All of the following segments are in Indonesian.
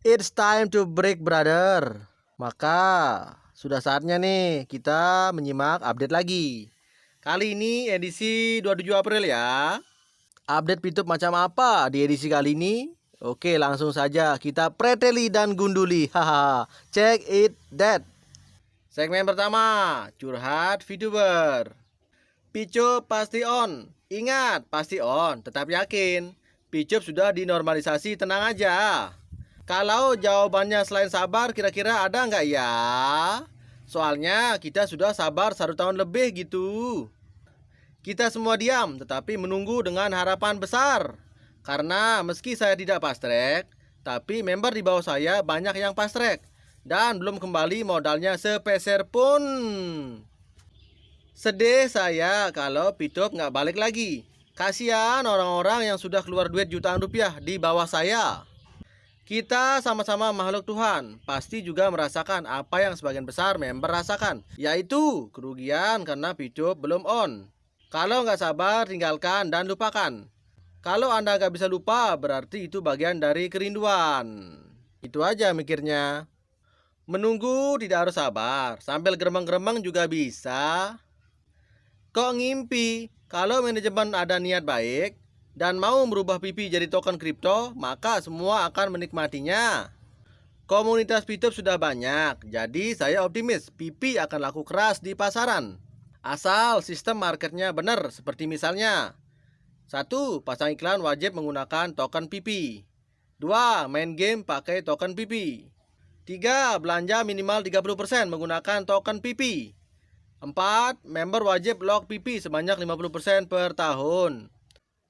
It's time to break, brother. Maka sudah saatnya nih kita menyimak update lagi. Kali ini edisi 27 April ya. Update Pitup macam apa di edisi kali ini? Oke, langsung saja kita preteli dan gunduli. Haha. Check it that. Segmen pertama, curhat VTuber. Picup pasti on. Ingat, pasti on. Tetap yakin. Picup sudah dinormalisasi, tenang aja. Kalau jawabannya selain sabar, kira-kira ada nggak ya? Soalnya kita sudah sabar 1 tahun lebih gitu. Kita semua diam, tetapi menunggu dengan harapan besar. Karena meski saya tidak fast track, tapi member di bawah saya banyak yang fast track. Dan belum kembali modalnya sepeser pun. Sedih saya kalau Pitup nggak balik lagi. Kasihan orang-orang yang sudah keluar duit jutaan rupiah di bawah saya. Kita sama-sama makhluk Tuhan, pasti juga merasakan apa yang sebagian besar member rasakan, yaitu kerugian karena Pitup belum on. Kalau nggak sabar, tinggalkan dan lupakan. Kalau Anda nggak bisa lupa, berarti itu bagian dari kerinduan. Itu aja mikirnya. Menunggu tidak harus sabar, sambil geremeng-geremeng juga bisa. Kok ngimpi? Kalau manajemen ada niat baik dan mau merubah pipi jadi token kripto, maka semua akan menikmatinya. Komunitas Pitup sudah banyak, jadi saya optimis pipi akan laku keras di pasaran. Asal sistem marketnya benar, seperti misalnya 1. Pasang iklan wajib menggunakan token pipi. 2. Main game pakai token pipi. 3. Belanja minimal 30% menggunakan token pipi. 4. Member wajib lock PP sebanyak 50% per tahun.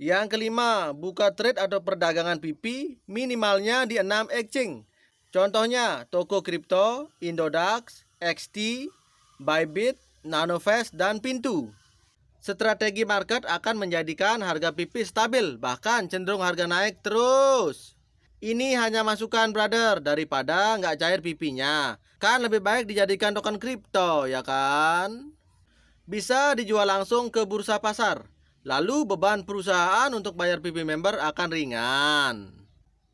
Yang kelima, buka trade atau perdagangan PP minimalnya di 6 exchange. Contohnya, Toko Kripto, Indodax, XT, Bybit, Nanovest, dan Pintu. Strategi market akan menjadikan harga PP stabil, bahkan cenderung harga naik terus. Ini hanya masukan, brother, daripada nggak cair pipinya. Kan lebih baik dijadikan token kripto, ya kan? Bisa dijual langsung ke bursa pasar. Lalu beban perusahaan untuk bayar PP member akan ringan.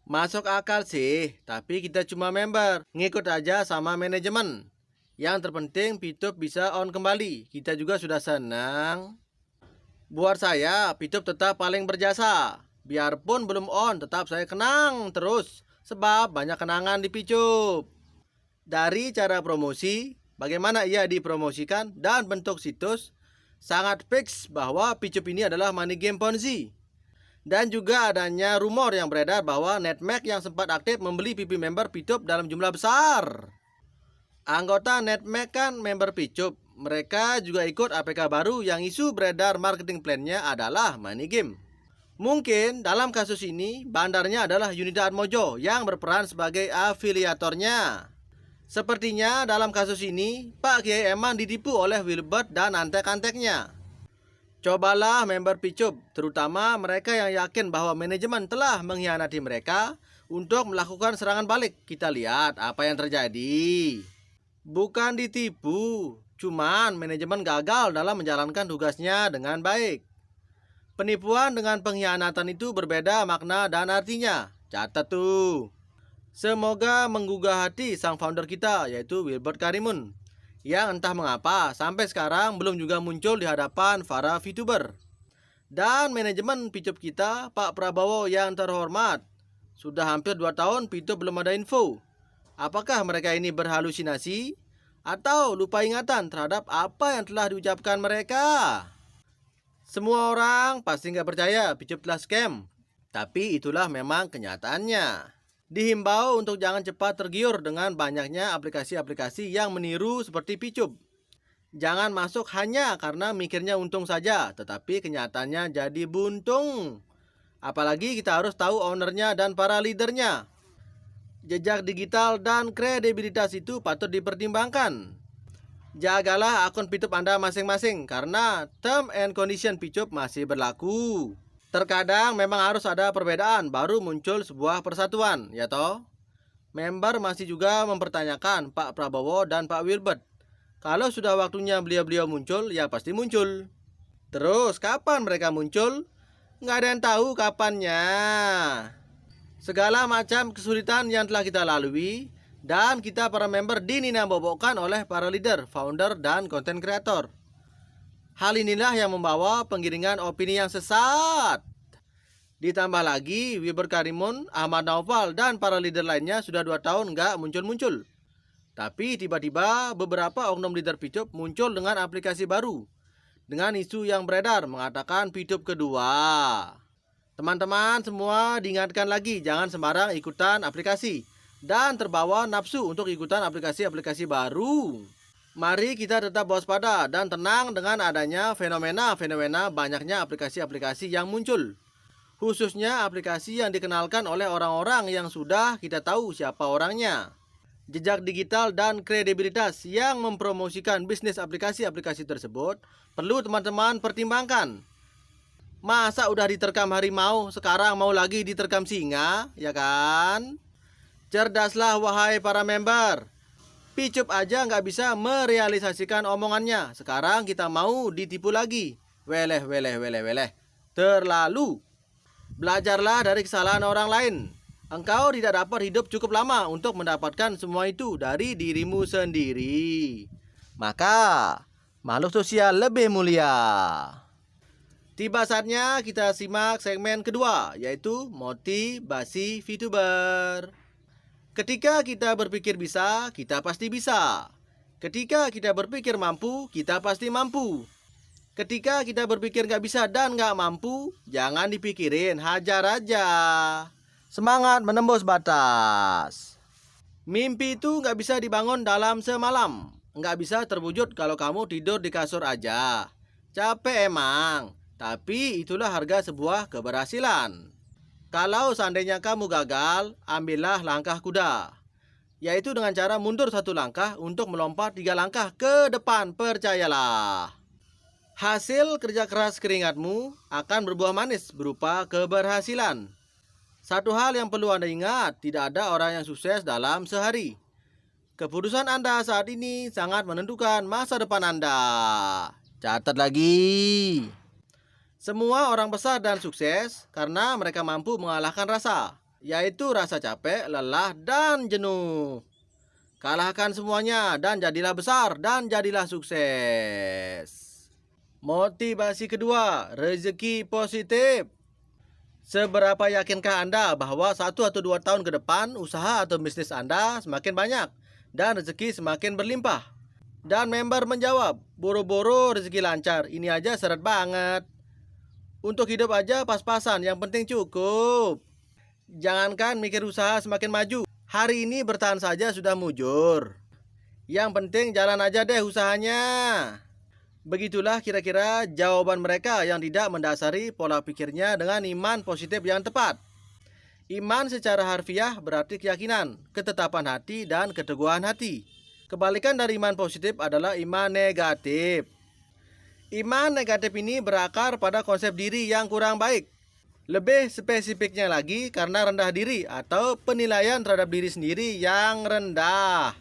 Masuk akal sih, tapi kita cuma member. Ngikut aja sama manajemen. Yang terpenting Pitup bisa on kembali. Kita juga sudah senang. Buat saya, Pitup tetap paling berjasa. Biarpun belum on, tetap saya kenang terus. Sebab banyak kenangan di Pitup. Dari cara promosi, bagaimana ia dipromosikan, dan bentuk situs, sangat fix bahwa Pitup ini adalah money game Ponzi. Dan juga adanya rumor yang beredar bahwa Netmac yang sempat aktif membeli PP member Pitup dalam jumlah besar. Anggota Netmac kan member Pitup. Mereka juga ikut APK baru yang isu beredar marketing plan-nya adalah money game. Mungkin dalam kasus ini bandarnya adalah Unida Atmojo yang berperan sebagai afiliatornya. Sepertinya dalam kasus ini Pak Kiai Eman ditipu oleh Wilbert dan antek-anteknya. Cobalah member Pitup, terutama mereka yang yakin bahwa manajemen telah mengkhianati mereka untuk melakukan serangan balik. Kita lihat apa yang terjadi. Bukan ditipu, cuman manajemen gagal dalam menjalankan tugasnya dengan baik. Penipuan dengan pengkhianatan itu berbeda makna dan artinya. Catat tuh. Semoga menggugah hati sang founder kita, yaitu Wilbert Karimun, yang entah mengapa sampai sekarang belum juga muncul di hadapan para VTuber. Dan manajemen Pitup kita, Pak Prabowo yang terhormat, sudah hampir 2 tahun Pitup belum ada info. Apakah mereka ini berhalusinasi atau lupa ingatan terhadap apa yang telah diucapkan mereka? Semua orang pasti nggak percaya Pitup telah scam, tapi itulah memang kenyataannya. Dihimbau untuk jangan cepat tergiur dengan banyaknya aplikasi-aplikasi yang meniru seperti Pitup. Jangan masuk hanya karena mikirnya untung saja, tetapi kenyataannya jadi buntung. Apalagi kita harus tahu ownernya dan para leadernya. Jejak digital dan kredibilitas itu patut dipertimbangkan. Jagalah akun Pitup Anda masing-masing karena term and condition Pitup masih berlaku. Terkadang memang harus ada perbedaan baru muncul sebuah persatuan, ya toh? Member masih juga mempertanyakan Pak Prabowo dan Pak Wilbert. Kalau sudah waktunya beliau-beliau muncul, ya pasti muncul. Terus kapan mereka muncul? Nggak ada yang tahu kapannya. Segala macam kesulitan yang telah kita lalui dan kita para member dinambobokkan oleh para leader, founder, dan konten kreator. Hal inilah yang membawa penggiringan opini yang sesat. Ditambah lagi, Wiber Karimun, Ahmad Naufal, dan para leader lainnya sudah 2 tahun nggak muncul-muncul. Tapi tiba-tiba beberapa oknum leader Picup muncul dengan aplikasi baru. Dengan isu yang beredar mengatakan Picup kedua. Teman-teman semua diingatkan lagi, jangan sembarang ikutan aplikasi dan terbawa nafsu untuk ikutan aplikasi-aplikasi baru. Mari kita tetap waspada dan tenang dengan adanya fenomena-fenomena banyaknya aplikasi-aplikasi yang muncul. Khususnya aplikasi yang dikenalkan oleh orang-orang yang sudah kita tahu siapa orangnya. Jejak digital dan kredibilitas yang mempromosikan bisnis aplikasi-aplikasi tersebut perlu teman-teman pertimbangkan. Masa udah diterkam harimau, sekarang mau lagi diterkam singa, ya kan? Cerdaslah wahai para member. Picup aja nggak bisa merealisasikan omongannya. Sekarang kita mau ditipu lagi. Weleh. Terlalu. Belajarlah dari kesalahan orang lain. Engkau tidak dapat hidup cukup lama untuk mendapatkan semua itu dari dirimu sendiri. Maka, makhluk sosial lebih mulia. Tiba saatnya kita simak segmen kedua, yaitu motivasi VTuber. Ketika kita berpikir bisa, kita pasti bisa. Ketika kita berpikir mampu, kita pasti mampu. Ketika kita berpikir nggak bisa dan nggak mampu, jangan dipikirin, hajar aja. Semangat menembus batas. Mimpi itu nggak bisa dibangun dalam semalam. Nggak bisa terwujud kalau kamu tidur di kasur aja. Capek emang. Tapi itulah harga sebuah keberhasilan. Kalau seandainya kamu gagal, ambillah langkah kuda. Yaitu dengan cara mundur 1 langkah untuk melompat 3 langkah ke depan, percayalah. Hasil kerja keras keringatmu akan berbuah manis berupa keberhasilan. Satu hal yang perlu Anda ingat, tidak ada orang yang sukses dalam sehari. Keputusan Anda saat ini sangat menentukan masa depan Anda. Catat lagi. Semua orang besar dan sukses karena mereka mampu mengalahkan rasa, yaitu rasa capek, lelah, dan jenuh. Kalahkan semuanya dan jadilah besar dan jadilah sukses. Motivasi kedua, rezeki positif. Seberapa yakinkah Anda bahwa 1 atau 2 tahun ke depan usaha atau bisnis Anda semakin banyak dan rezeki semakin berlimpah? Dan member menjawab, boro-boro rezeki lancar, ini aja seret banget. Untuk hidup aja pas-pasan, yang penting cukup. Jangankan mikir usaha semakin maju, hari ini bertahan saja sudah mujur. Yang penting jalan aja deh usahanya. Begitulah kira-kira jawaban mereka yang tidak mendasari pola pikirnya dengan iman positif yang tepat. Iman secara harfiah berarti keyakinan, ketetapan hati, dan keteguhan hati. Kebalikan dari iman positif adalah iman negatif. Iman negatif ini berakar pada konsep diri yang kurang baik. Lebih spesifiknya lagi karena rendah diri atau penilaian terhadap diri sendiri yang rendah.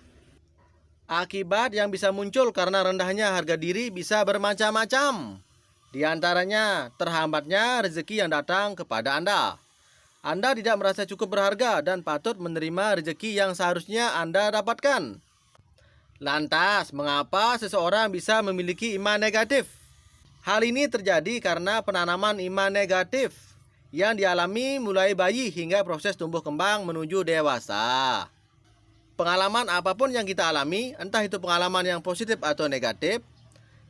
Akibat yang bisa muncul karena rendahnya harga diri bisa bermacam-macam. Di antaranya terhambatnya rezeki yang datang kepada Anda. Anda tidak merasa cukup berharga dan patut menerima rezeki yang seharusnya Anda dapatkan. Lantas, mengapa seseorang bisa memiliki iman negatif? Hal ini terjadi karena penanaman iman negatif yang dialami mulai bayi hingga proses tumbuh kembang menuju dewasa. Pengalaman apapun yang kita alami, entah itu pengalaman yang positif atau negatif,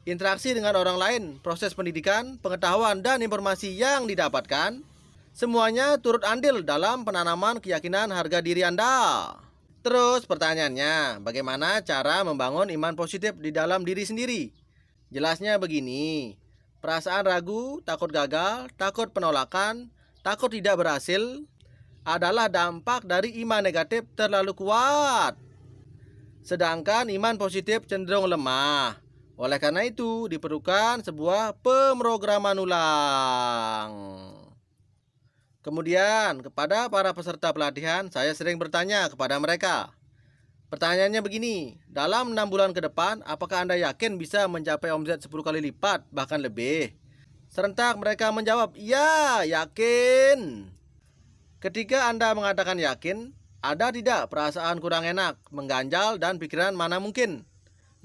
interaksi dengan orang lain, proses pendidikan, pengetahuan, dan informasi yang didapatkan, semuanya turut andil dalam penanaman keyakinan harga diri Anda. Terus pertanyaannya, bagaimana cara membangun iman positif di dalam diri sendiri? Jelasnya begini, perasaan ragu, takut gagal, takut penolakan, takut tidak berhasil adalah dampak dari iman negatif terlalu kuat. Sedangkan iman positif cenderung lemah. Oleh karena itu, diperlukan sebuah pemrograman ulang. Kemudian, kepada para peserta pelatihan, saya sering bertanya kepada mereka. Pertanyaannya begini, dalam 6 bulan ke depan, apakah Anda yakin bisa mencapai omset 10 kali lipat, bahkan lebih? Serentak mereka menjawab, ya, yakin. Ketika Anda mengatakan yakin, ada tidak perasaan kurang enak, mengganjal, dan pikiran mana mungkin?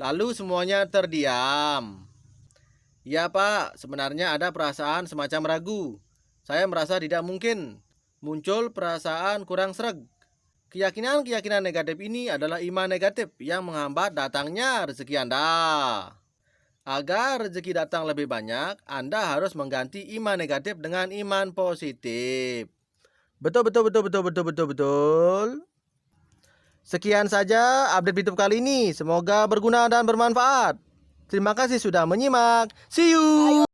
Lalu semuanya terdiam. Ya Pak, sebenarnya ada perasaan semacam ragu. Saya merasa tidak mungkin. Muncul perasaan kurang sreg. Keyakinan-keyakinan negatif ini adalah iman negatif yang menghambat datangnya rezeki Anda. Agar rezeki datang lebih banyak, Anda harus mengganti iman negatif dengan iman positif. Betul, betul, betul, betul, betul, betul, betul. Sekian saja update YouTube kali ini. Semoga berguna dan bermanfaat. Terima kasih sudah menyimak. See you.